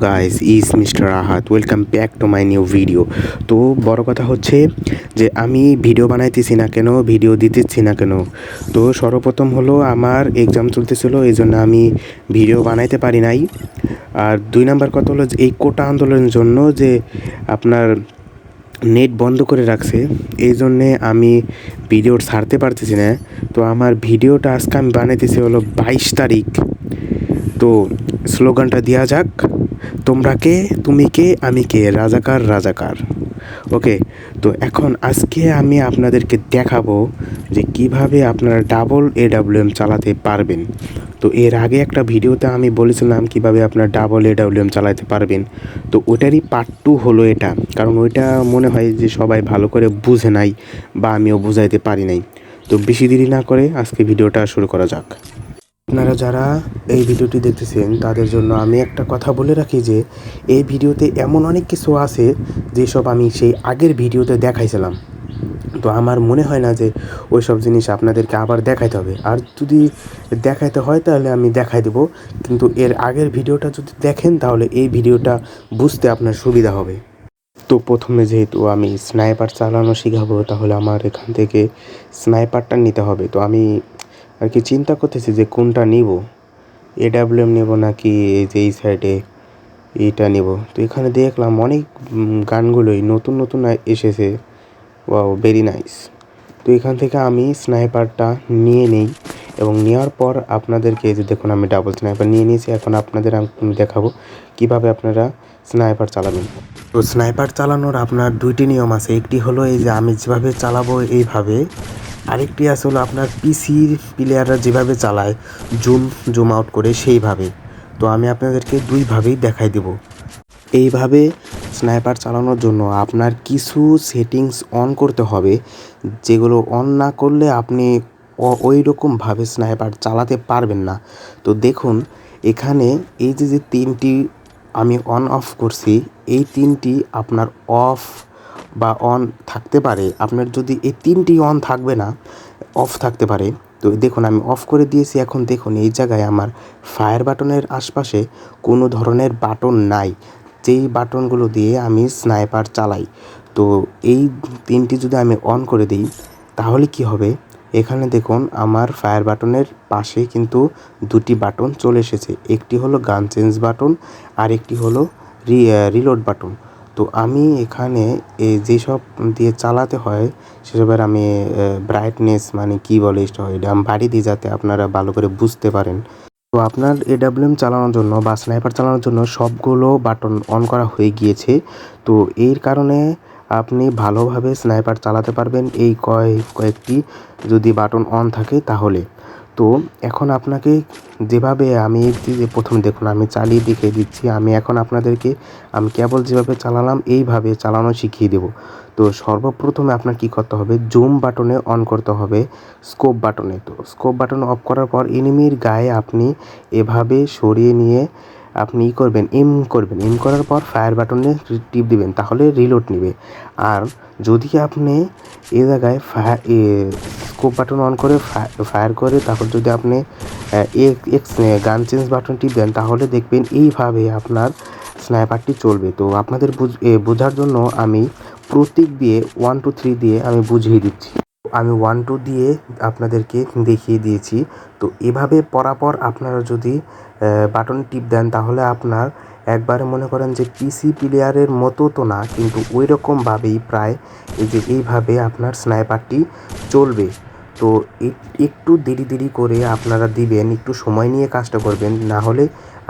Guys, is mister Rahat, welcome back to my new video. তো বড় কথা হচ্ছে যে আমি ভিডিও বানাইতেছি না কেন, ভিডিও দিতেছি না কেন। তো সর্বপ্রথম হলো আমার এক্সাম চলতেছিল, এই জন্য আমি ভিডিও বানাইতে পারি নাই। আর 2 নাম্বার কথা হলো যে এই কোটা আন্দোলনের জন্য যে আপনার নেট বন্ধ করে রাখছে, এই জন্যে আমি ভিডিও ছাড়তে পারতেছি না। তো আমার ভিডিওটা আজকে আমি বানাইতেছি হলো 22 তারিখ। তো স্লোগানটা দেওয়া যাক, তোমরা কে, তুমি কে, আমি কে, রাজাকার রাজাকার। ওকে, তো এখন আজকে আমি আপনাদেরকে দেখাবো যে কিভাবে আপনারা ডাবল এডাব্লিউএম চালাতে পারবেন। তো এর আগে একটা ভিডিওতে আমি বলেছিলাম কিভাবে আপনার ডাবল এডাব্লিউএম চালাতে পারবেন। তো ওটারই পার্ট 2 হলো এটা, কারণ ওইটা মনে হয় যে সবাই ভালো করে বুঝে নাই বা আমিও বুঝাইতে পারি নাই। তো বেশি দেরি না করে আজকে ভিডিওটা শুরু করা যাক। আপনারা যারা এই ভিডিওটি দেখতেছেন তাদের জন্য আমি একটা কথা বলে রাখি যে এই ভিডিওতে এমন অনেক কিছু আছে যেসব আমি সেই আগের ভিডিওতে দেখাইছিলাম। তো আমার মনে হয় না যে ওই সব জিনিস আপনাদেরকে আবার দেখাইতে হবে, আর যদি দেখাইতে হয় তাহলে আমি দেখাই দেবো। কিন্তু এর আগের ভিডিওটা যদি দেখেন তাহলে এই ভিডিওটা বুঝতে আপনার সুবিধা হবে। তো প্রথমে যেহেতু আমি স্নাইপার চালানো শেখাবো, তাহলে আমার এখান থেকে স্নাইপারটা নিতে হবে। তো আমি আর কি চিন্তা করতেছি যে কোনটা নিব, এডাব্লিউএম নেব নাকি এই যে এই সাইডে এইটা নেব। তো এখানে দেখলাম অনেক গানগুলোই নতুন নতুন এসেছে, ওয়াও ভেরি নাইস। তো এখান থেকে আমি স্নাইপারটা নিয়ে নেই এবং নেওয়ার পর আপনাদেরকে এই যে দেখুন আমি ডাবল স্নাইপার নিয়ে নিয়েছি। এখন আপনাদের আমি দেখাবো কিভাবে আপনারা স্নাইপার চালাবেন। তো স্নাইপার চালানোর আপনার 2টি নিয়ম আছে। একটি হলো এই যে আমি যেভাবে চালাবো এইভাবে, আরেকটি আছে হলো আপনার পিসির প্লেয়াররা যেভাবে চালায় জুম আউট করে সেইভাবে। তো আমি আপনাদেরকে দুইভাবেই দেখাই দেব। এইভাবে স্নাইপার চালানোর জন্য আপনার কিছু সেটিংস অন করতে হবে, যেগুলো অন না করলে আপনি ওই রকমভাবে স্নাইপার চালাতে পারবেন না। তো দেখুন এখানে এই যে 3টি আমি অন অফ করছি, এই 3টি আপনার অফ বা অন থাকতে পারে। আপনার যদি এই 3টি অন থাকবে না, অফ থাকতে পারে। তো দেখুন আমি অফ করে দিয়েছি। এখন দেখুন এই জায়গায় আমার ফায়ার বাটনের আশপাশে কোনো ধরনের বাটন নাই, যেই বাটনগুলো দিয়ে আমি স্নাইপার চালাই। তো এই 3টি যদি আমি অন করে দিই তাহলে কি হবে, এখানে দেখুন আমার ফায়ার বাটনের পাশে কিন্তু 2টি বাটন চলে এসেছে। একটি হলো গান চেঞ্জ বাটন আর একটি হলো রিলোড বাটন। তো আমি এখানে যেসব দিয়ে চালাতে হয় সেসবের আমি ব্রাইটনেস মানে কি বলে এটা আমি বাড়িয়ে দিই যাতে আপনারা ভালো করে বুঝতে পারেন। তো আপনার এডাব্লিউএম চালানোর জন্য বা স্নাইপার চালানোর জন্য সবগুলো বাটন অন করা হয়ে গিয়েছে। তো এর কারণে আপনি ভালোভাবে স্নাইপার চালাতে পারবেন এই কয়েকটি যদি বাটন অন থাকে তাহলে। তো এখন আপনাকে যেভাবে আমি প্রথম দেখুন আমি চালিয়ে দেখিয়ে দিচ্ছি। আমি এখন আপনাদেরকে আমি কেবল যেভাবে চালালাম এইভাবে চালানো শিখিয়ে দেব। তো সর্বপ্রথমে আপনার কি করতে হবে, জুম বাটনে অন করতে হবে স্কোপ বাটনে। তো স্কোপ বাটন অফ করার পর এনিমির গায়ে আপনি এভাবে সরিয়ে নিয়ে আপনি এম করার পর ফায়ার বাটনে টিপ দিবেন, তাহলে রিলোড নেবে। আর যদি আপনি এ জায়গায় স্কোপ বাটন অন করে ফায়ার করে তারপর যদি আপনি গান চেঞ্জ বাটন টিপ দেন তাহলে দেখবেন এইভাবে আপনার স্নাইপারটি চলবে। তো আপনাদের বোঝার জন্য আমি প্রতীক দিয়ে 1 2 3 দিয়ে আমি বুঝিয়ে দিচ্ছি। আমি 1 2 দিয়ে আপনাদেরকে দেখিয়ে দিয়েছি। তো এভাবে পরাপর আপনারা যদি বাটন টিপ দেন তাহলে আপনার একবারে মনে করেন যে পিসি প্লেয়ারের মতো তো না, কিন্তু ওই রকমভাবেই প্রায় এই যে এইভাবে আপনার স্নাইপারটি চলবে। তো একটু দেরি করে আপনারা দিবেন, একটু সময় নিয়ে কাজটা করবেন, না হলে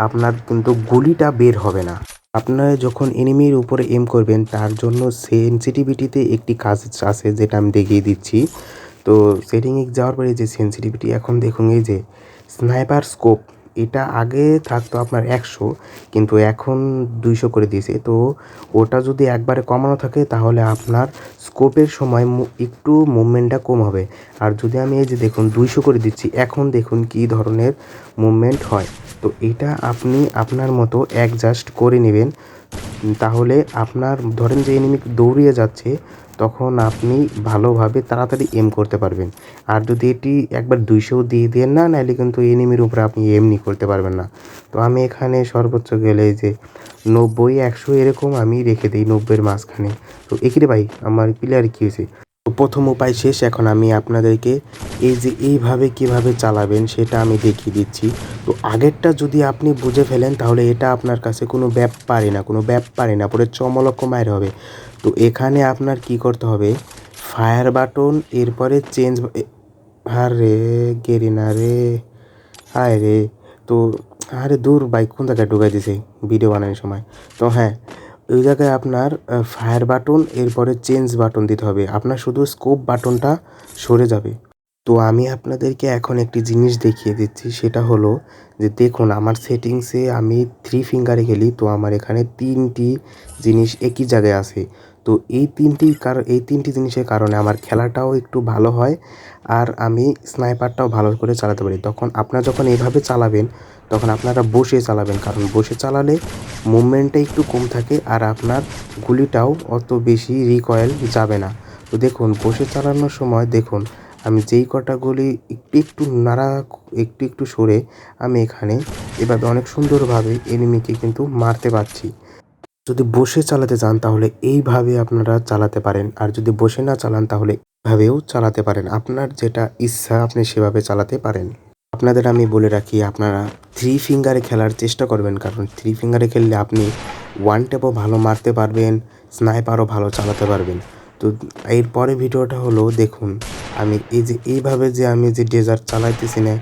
আপনার কিন্তু গুলিটা বের হবে না। আপনারা যখন এনিমির উপরে এম করবেন তার জন্য সেনসিটিভিটিতে একটি কাজ আছে যেটা আমি দেখিয়ে দিচ্ছি। তো সেটিংয়ে যাওয়ার পরে যে সেনসিটিভিটি, এখন দেখুন এই যে স্নাইপার স্কোপ, এটা আগে থাকতো আপনার 100 কিন্তু এখন 200 করে দিয়েছে। তো ওটা যদি একবারে কমানো থাকে তাহলে আপনার স্কোপের সময় একটু মুভমেন্টটা কম হবে। আর যদি আমি এই যে দেখুন 200 করে দিচ্ছি, এখন দেখুন কি ধরনের মুভমেন্ট হয়। তো এটা আপনি আপনার মতো অ্যাডজাস্ট করে নেবেন, তাহলে আপনার ধরেন যে এনিমি দৌড়িয়ে যাচ্ছে তখন আপনি ভালোভাবে তাড়াতাড়ি এম করতে পারবেন। আর যদি এটি একবার 200 দিয়ে দেন না, নাহলে কিন্তু এনিমির উপরে আপনি এমনি করতে পারবেন না। তো আমি এখানে সর্বোচ্চ গেলে যে 90 100 এরকম আমি রেখে দিই 90-এর মাঝখানে। তো একি রে ভাই আমার প্লেয়ার কী হয়েছে? তো প্রথম উপায় শেষ। এখন আমি আপনাদেরকে এই যে এইভাবে কীভাবে চালাবেন সেটা আমি দেখিয়ে দিচ্ছি। তো আগেরটা যদি আপনি বুঝে ফেলেন তাহলে এটা আপনার কাছে কোনো ব্যাপারই না, পরে চমলক্ষ মায়ের হবে। তো এখানে আপনার কি করতে হবে, ফায়ার বাটন, এরপরে চেঞ্জ আরে গেরিনা রে, হায় রে। তো আরে দূর ভাই, কোন জায়গায় ঢুকাই দিছে ভিডিও বানানোর সময়। তো হ্যাঁ, ওই জায়গায় আপনার ফায়ার বাটন, এরপরে চেঞ্জ বাটন দিতে হবে। আপনার শুধু স্কোপ বাটনটা সরে যাবে। তো আমি আপনাদেরকে এখন একটি জিনিস দেখিয়ে দিচ্ছি, সেটা হলো যে দেখুন আমার সেটিংসে আমি 3 ফিঙ্গারে গেলি, তো আমার এখানে 3টি জিনিস একই জায়গায় আছে। তো এই 3টি জিনিসের কারণে আমার খেলাটাও একটু ভালো হয়, আর আমি স্নাইপারটাও ভালো করে চালাতে পারি। তখন আপনারা যখন এইভাবে চালাবেন তখন আপনারা বসে চালাবেন, কারণ বসে চালালে মুভমেন্টটা একটু কম থাকে আর আপনার গুলিটাও অত বেশি রিকয়েল যাবে না। তো দেখুন বসে চালানোর সময় দেখুন আমি যেই কটা গুলি একটু সরে আমি এখানে এভাবে অনেক সুন্দরভাবে এনিমিকে কিন্তু মারতে পারছি। যদি বসে চালাতে চান তাহলে এইভাবে আপনারা চালাতে পারেন, আর যদি বসে না চালান তাহলে এভাবেও চালাতে পারেন। আপনার যেটা ইচ্ছা আপনি সেভাবে চালাতে পারেন। আপনাদের আমি বলে রাখি, আপনারা 3 ফিঙ্গারে খেলার চেষ্টা করবেন, কারণ 3 ফিঙ্গারে খেললে আপনি ওয়ান ট্যাপও ভালো মারতে পারবেন, স্নাইপারও ভালো চালাতে পারবেন। তো এরপরে ভিডিওটা হলো দেখুন আমি আমি যে ডেজার্ট চালাইতেছি না,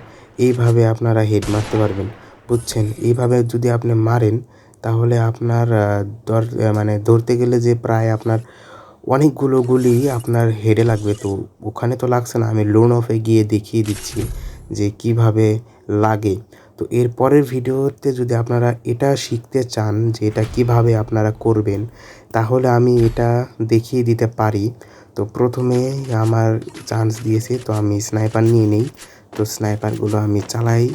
এইভাবে আপনারা হেড মারতে পারবেন, বুঝছেন? এইভাবে যদি আপনি মারেন তাহলে আপনার মানে ধরতে গেলে যে প্রায় আপনার অনেকগুলো গুলি আপনার হেডে লাগবে। তো ওখানে তো লাগছে না, আমি লোন অফে গিয়ে দেখিয়ে দিচ্ছি যে কিভাবে লাগে। তো এর পরের ভিডিওতে যদি আপনারা এটা শিখতে চান যে এটা কিভাবে আপনারা করবেন, তাহলে আমি এটা দেখিয়ে দিতে পারি। তো প্রথমে আমার চান্স দিয়েছে, তো আমি স্নাইপার নিয়ে নেই। তো স্নাইপারগুলো আমি চালাই,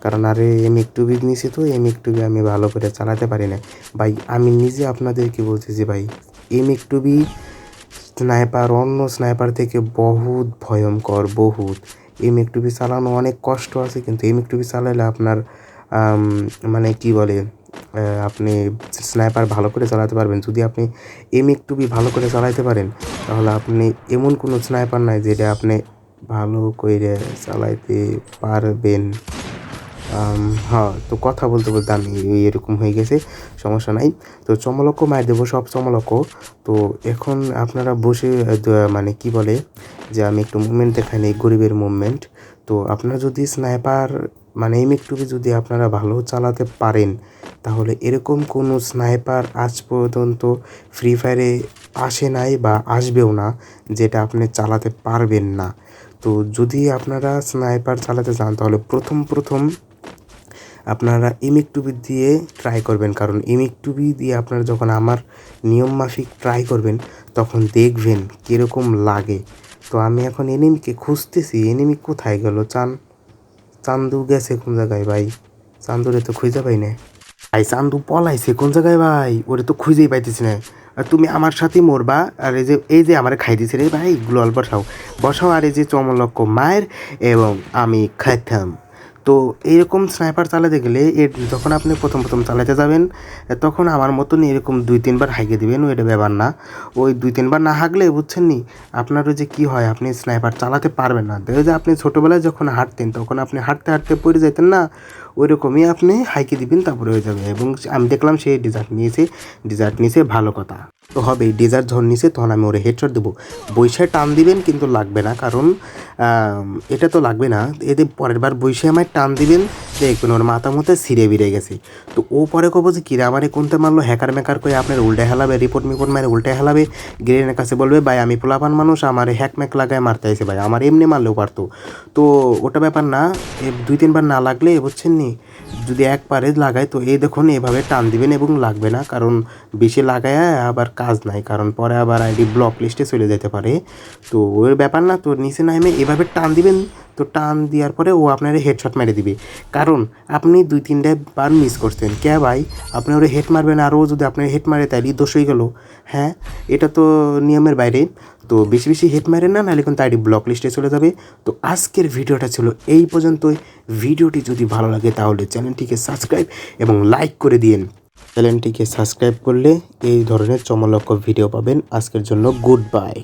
কারণ আরে M1 নিছি, তো M1 আমি ভালো করে চালাতে পারি না ভাই। আমি নিজে আপনাদেরকে বলতেছি ভাই, M1 স্নাইপার অন্য স্নাইপার থেকে বহুত ভয়ঙ্কর, বহুত। M1 চালানো অনেক কষ্ট আছে, কিন্তু M1 চালালে আপনার মানে কি বলে, আপনি স্নাইপার ভালো করে চালাতে পারবেন। যদি আপনি M1 ভালো করে চালাতে পারেন তাহলে আপনি এমন কোনো স্নাইপার নাই যেটা আপনি ভালো করে চালাইতে পারবেন। হ্যাঁ, তো কথা বলতে বলতে আমি এরকম হয়ে গেছে, সমস্যা নাই। তো চমলক্ষ মার দেবো, সব চমলক্ষ। তো এখন আপনারা বসে মানে কি বলে যে আমি একটু মুভমেন্ট দেখাই নিই, গরিবের মুভমেন্ট। তো আপনারা যদি স্নাইপার মানে M1 যদি আপনারা ভালো চালাতে পারেন তাহলে এরকম কোনো স্নাইপার আজ পর্যন্ত ফ্রি ফায়ারে আসে নাই বা আসবেও না যেটা আপনি চালাতে পারবেন না। তো যদি আপনারা স্নাইপার চালাতে চান তাহলে প্রথম আপনারা M1 দিয়ে ট্রাই করবেন, কারণ M1 দিয়ে আপনারা যখন আমার নিয়ম মাফিক ট্রাই করবেন তখন দেখবেন কীরকম লাগে। তো আমি এখন এনিমিকে খুঁজতেছি, এনিমি কোথায় গেল? চান্দু গেছে কোন জায়গায় ভাই? চান্দুরে তো খুঁজে পাই না ভাই, চান্দু পলাইছে কোন জায়গায় ভাই? ওরে তো খুঁজেই পাইতেছি না। আর তুমি আমার সাথে মরবা, আর এই যে আমার খাই দিছে রে ভাই, গ্লোয়াল বসাও আর এই যে চমলক্ষ মায়ের, এবং আমি খাইতাম। তো এইরকম স্নাইপার চালাতে গেলে যখন আপনি প্রথম চালাতে যাবেন তখন আমার মতন এরকম 2-3 বার হাঁকিয়ে দিবেন, ওইটা ব্যাপার না। ওই 2-3 বার না হাঁকলে বুঝছেন নি আপনারও যে কী হয়, আপনি স্নাইপার চালাতে পারবেন না। দেখো যে আপনি ছোটোবেলায় যখন হাঁটতেন তখন আপনি হাঁটতে হাঁটতে পড়ে যেতেন না, ওই রকমই আপনি হাইকে দিবেন, তারপরে হয়ে যাবে। এবং আমি দেখলাম সে ডেজার্ট নিয়েছে, ভালো কথা। তো হবেই, ডেজার্ট যখন নিছে তখন আমি ওরে হেডশট দেবো। বৈশায় টান দিবেন কিন্তু লাগবে না, কারণ এটা তো লাগবে না। এদের পরের বার বৈশায় আমায় টান দিবেন, দেখবেন ওর মাথা মতো ছিঁড়ে বিড়ে গেছে। তো ও পরে কব যে কিরা আমারে কোনতে মারলো, হ্যাকার ম্যাকার করে আপনার উল্টে হেলাবে, রিপোর্ট মারে উল্টে হেলাবে, গ্রেনের কাছে বলবে ভাই আমি পোলাপান মানুষ, আমার হ্যাক ম্যাক লাগায় মারতে আইছে ভাই, আমার এমনি মারলেও পারতো। তো ওটা ব্যাপার না, 2-3 বার না লাগলে বুঝছেন নি, যদি একবারে লাগায় তো এই দেখুন এভাবে টান দিবেন এবং লাগবে না, কারণ বেশি লাগায় আবার কাজ নাই, কারণ পরে আবার আইডি ব্লক লিস্টে চলে যেতে পারে। তো ওর ব্যাপার না, তো নিচে নামে এভাবে টান দিবেন, তো টান দেওয়ার পরে ও আপনার হেডশট মেরে দিবে, কারণ আপনি 2-3টা বার মিস করছেন। কে ভাই আপনি ওরে হেড মারবেন আর ও যদি আপনার হেড মারে তাইলে দোষ হয়ে গেল। হ্যাঁ, এটা তো নিয়মের বাইরে। তো বেশি বেশি হেড মারেন না, নাহলে কিন্তু আইডি ব্লক লিস্টে চলে যাবে। তো আজকের ভিডিওটা ছিল এই পর্যন্তই। ভিডিওটি যদি ভালো লাগে তাহলে চ্যানেলটিকে সাবস্ক্রাইব এবং লাইক করে দিন। চ্যানেলটিকে সাবস্ক্রাইব করলে এই ধরনের চমকপ্রদ ভিডিও পাবেন। আজকের জন্য গুড বাই।